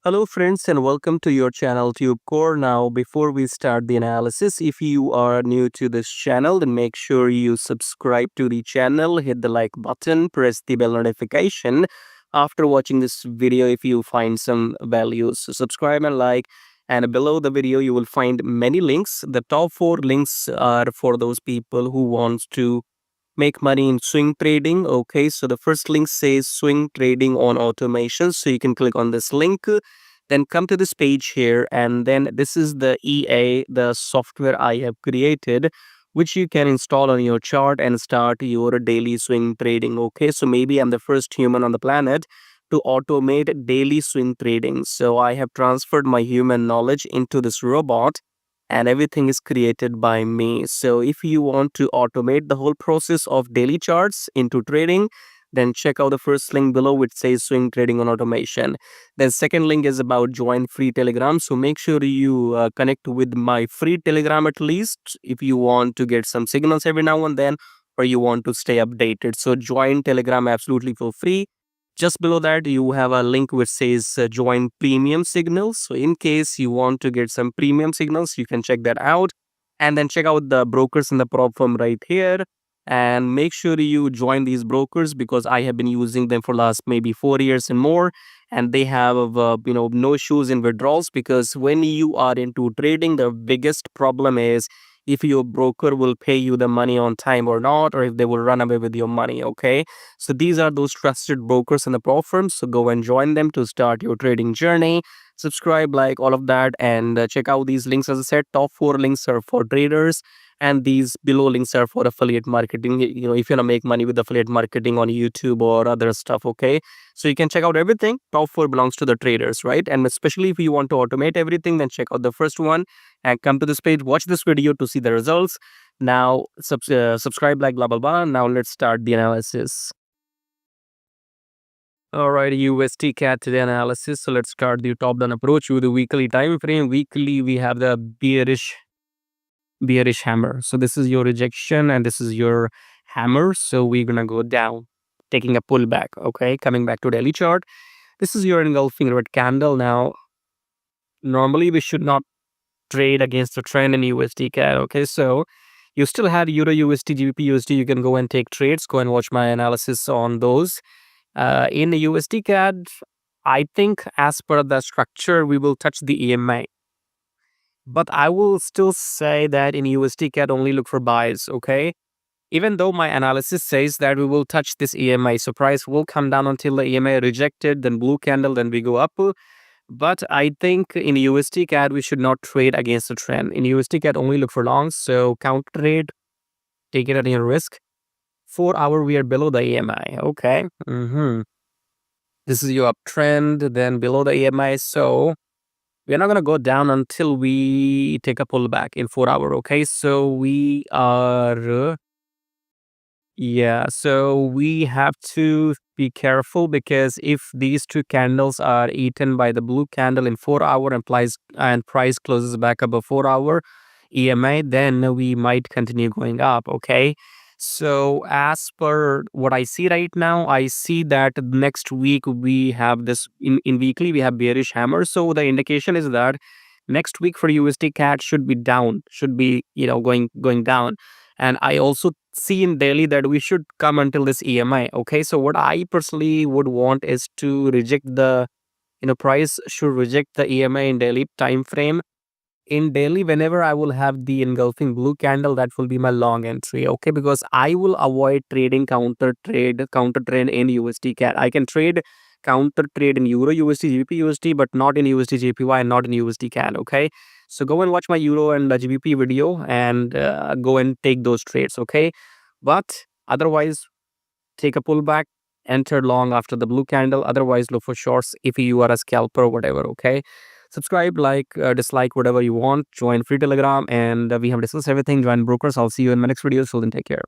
Hello friends and welcome to your channel TubeCore. Now before we start the analysis, if you are new to this channel, then make sure you subscribe to the channel, hit the like button, press the bell notification. After watching this video, if you find some values, so subscribe and like. And below the video, you will find many links. The top 4 links are for those people who wants to make money in swing trading. Okay, so the first link says swing trading on automation, so you can click on this link, then come to this page here, and then this is the the software I have created, which you can install on your chart and start your daily swing trading. Okay, so maybe I'm the first human on the planet to automate daily swing trading, so I have transferred my human knowledge into this robot, and everything is created by me. So if you want to automate the whole process of daily charts into trading, then check out the first link below which says swing trading on automation. Then second link is about join free Telegram. So make sure you connect with my free Telegram at least if you want to get some signals every now and then, or you want to stay updated. So join Telegram absolutely for free. Just below that, you have a link which says join premium signals. So in case you want to get some premium signals, you can check that out. And then check out the brokers in the prop firm right here. And make sure you join these brokers because I have been using them for last maybe 4 years and more. And they have, no issues in withdrawals, because when you are into trading, the biggest problem is if your broker will pay you the money on time or not, or if they will run away with your money. Okay, so these are those trusted brokers in the pro firms. So go and join them to start your trading journey. Subscribe, like all of that, and check out these links. As I said, top 4 links are for traders, and these below links are for affiliate marketing. If you want to make money with affiliate marketing on YouTube or other stuff. Okay, so you can check out everything. Top 4 belongs to the traders, right? And especially if you want to automate everything, then check out the first one and come to this page. Watch this video to see the results. Now subscribe, like blah blah blah. Now let's start the analysis. All right, USDCAD today analysis. So let's start the top-down approach with the weekly time frame. Weekly, we have the bearish hammer. So this is your rejection and this is your hammer. So we're gonna go down, taking a pullback. Okay, coming back to daily chart. This is your engulfing red candle. Now, normally we should not trade against the trend in USDCAD. Okay, so you still had Euro USD, GBP USD. You can go and take trades. Go and watch my analysis on those. In the USDCAD, I think as per the structure, we will touch the EMA. But I will still say that in USDCAD, only look for buys, okay? Even though my analysis says that we will touch this EMA, so price will come down until the EMA rejected, then blue candle, then we go up. But I think in USDCAD, we should not trade against the trend. In USDCAD, only look for longs, so counter trade, take it at your risk. 4 hour, we are below the EMI, okay? This is your uptrend, then below the EMI, so we're not going to go down until we take a pullback in 4 hour, okay? So we are, so we have to be careful, because if these two candles are eaten by the blue candle in 4 hour and price closes back above 4 hour EMA, then we might continue going up, okay? So as per what I see right now, I see that next week we have this in weekly, we have bearish hammer. So the indication is that next week for USD CAD should be down, should be, going down. And I also see in daily that we should come until this EMI. Okay, so what I personally would want is to reject the, price should reject the EMI in daily time frame. In daily, whenever I will have the engulfing blue candle, that will be my long entry, okay? Because I will avoid trading counter trade in USD CAD. I can trade counter trade in Euro USD, GBP USD, but not in USD JPY and not in USD CAD, okay? So go and watch my Euro and GBP video and go and take those trades, okay? But otherwise, take a pullback, enter long after the blue candle. Otherwise, look for shorts if you are a scalper or whatever, okay? Subscribe, like, dislike, whatever you want. Join free Telegram, and we have discussed everything. Join brokers. I'll see you in my next video. So then take care.